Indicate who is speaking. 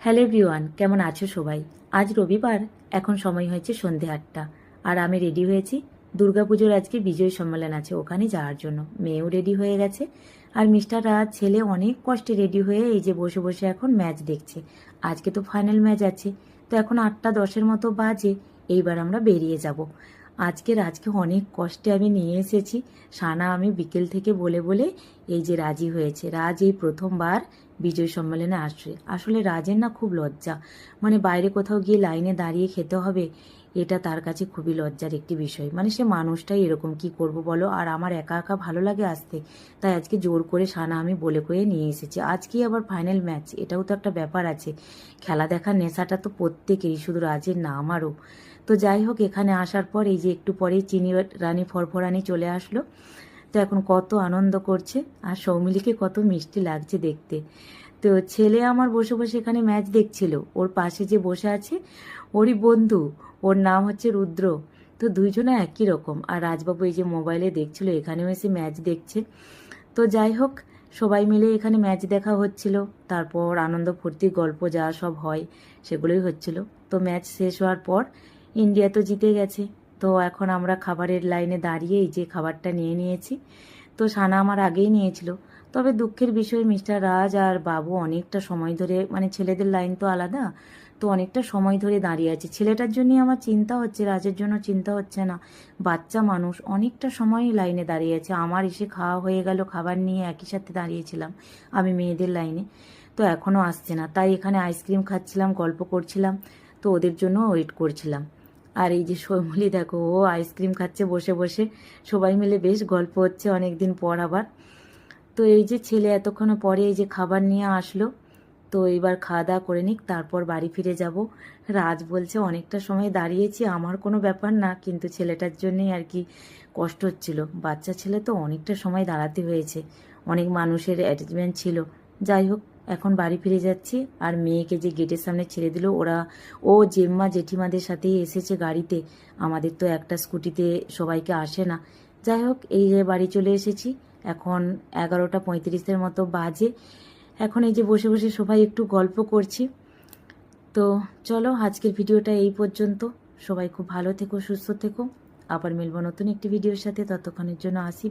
Speaker 1: Hello everyone, কেমন আছো সবাই? আজ রবিবার, এখন সময় হয়েছে সন্ধে 8টা, আর আমি রেডি হয়েছি। দুর্গাপুজোর আজকে বিজয় সম্মেলন আছে, ওখানে যাওয়ার জন্য। মেয়েও রেডি হয়ে গেছে, আর মিস্টার রাজ ছেলে অনেক কষ্টে রেডি হয়ে এই যে বসে বসে এখন ম্যাচ দেখছে। আজকে তো ফাইনাল ম্যাচ আছে, তো এখন 8টা 10-এর মতো বাজে। এইবার আমরা বেরিয়ে যাব। আজকে অনেক কষ্টে আমি নিয়ে এসেছি। সানা আমি বিকেল থেকে বলে বলে এই যে রাজি হয়েছে। রাজ এই প্রথমবার বিজয় সম্মেলনে আসছে। আসলে রাজের না খুব লজ্জা, মানে বাইরে কোথাও গিয়ে লাইনে দাঁড়িয়ে খেতে হবে, এটা তার কাছে খুবই লজ্জার একটি বিষয়। মানে সে মানুষটাই এরকম, কি করব বলো। আর আমার একা একা ভালো লাগে আসতে, তাই আজকে জোর করে সানা আমি বলে কয়ে নিয়ে এসেছি। আজকেই আবার ফাইনাল ম্যাচ, এটাও তো একটা ব্যাপার আছে। খেলা দেখার নেশাটা তো প্রত্যেকেরই, শুধু রাজের না, আমারও। তো যাই হোক, এখানে আসার পর এই যে একটু পরেই চিনি রানী ফরফরানি চলে আসলো। তো এখন কত আনন্দ করছে, আর সৌমিলিকে কত মিষ্টি লাগছে দেখতে। তো ছেলে আমার বসে বসে এখানে ম্যাচ দেখছিল। ওর পাশে যে বসে আছে ওরই বন্ধু, ওর নাম হচ্ছে রুদ্র। তো দুইজনে একই রকম। আর রাজবাবু এই যে মোবাইলে দেখছিল, এখানেও এসে ম্যাচ দেখছে। তো যাই হোক, সবাই মিলে এখানে ম্যাচ দেখা হচ্ছিল। তারপর আনন্দ ফুর্তি গল্প যা সব হয় সেগুলোই হচ্ছিল। তো ম্যাচ শেষ হওয়ার পর ইন্ডিয়া তো জিতে গেছে। তো এখন আমরা খাবারের লাইনে দাঁড়িয়ে এই যে খাবারটা নিয়ে নিয়েছি। তো সানা আমার আগেই নিয়েছিল। তবে দুঃখের বিষয়, মিস্টার রাজ আর বাবু অনেকটা সময় ধরে, মানে ছেলেদের লাইন তো আলাদা, তো অনেকটা সময় ধরে দাঁড়িয়ে আছে। ছেলেটার জন্যই আমার চিন্তা হচ্ছে, রাজের জন্য চিন্তা হচ্ছে না। বাচ্চা মানুষ অনেকটা সময় লাইনে দাঁড়িয়ে আছে। আমার এসে খাওয়া হয়ে গেল, খাবার নিয়ে একই সাথে দাঁড়িয়েছিলাম আমি মেয়েদের লাইনে, তো এখনও আসছে না। তাই এখানে আইসক্রিম খাচ্ছিলাম, গল্প করছিলাম, তো ওদের জন্য ওয়েট করছিলাম। আর এই যে সৈমলি দেখো, ও আইসক্রিম খাচ্ছে বসে বসে। সবাই মিলে বেশ গল্প হচ্ছে অনেক দিন পর আবার। তো এই যে ছেলে এতক্ষণ পরে এই যে খাবার নিয়ে আসলো। তো এবার খাওয়া দাওয়া করে নিক, তারপর বাড়ি ফিরে যাব। রাজ বলছে অনেকটা সময় দাঁড়িয়েছি, আমার কোনো ব্যাপার না, কিন্তু ছেলেটার জন্যই আর কি কষ্ট হচ্ছিল। বাচ্চা ছেলে তো অনেকটা সময় দাঁড়াতে হয়েছে, অনেক মানুষের অ্যারেঞ্জমেন্ট ছিল। যাই হোক, এখন বাড়ি ফিরে যাচ্ছি। আর মেয়েকে যে গেটের সামনে ছেড়ে দিল ওরা, ও জেম্মা জেঠিমাদের সাথেই এসেছে গাড়িতে। আমাদের তো একটা স্কুটিতে সবাইকে আসে না। যাই হোক, এই যে বাড়ি চলে এসেছি। এখন 11টা 35-এর মতো বাজে। এখন এই যে বসে বসে সবাই একটু গল্প করছি। তো চলো, আজকের ভিডিওটা এই পর্যন্ত। সবাই খুব ভালো থেকো, সুস্থ থেকো। আবার মিলবো নতুন একটি ভিডিওর সাথে, ততক্ষণের জন্য আসি।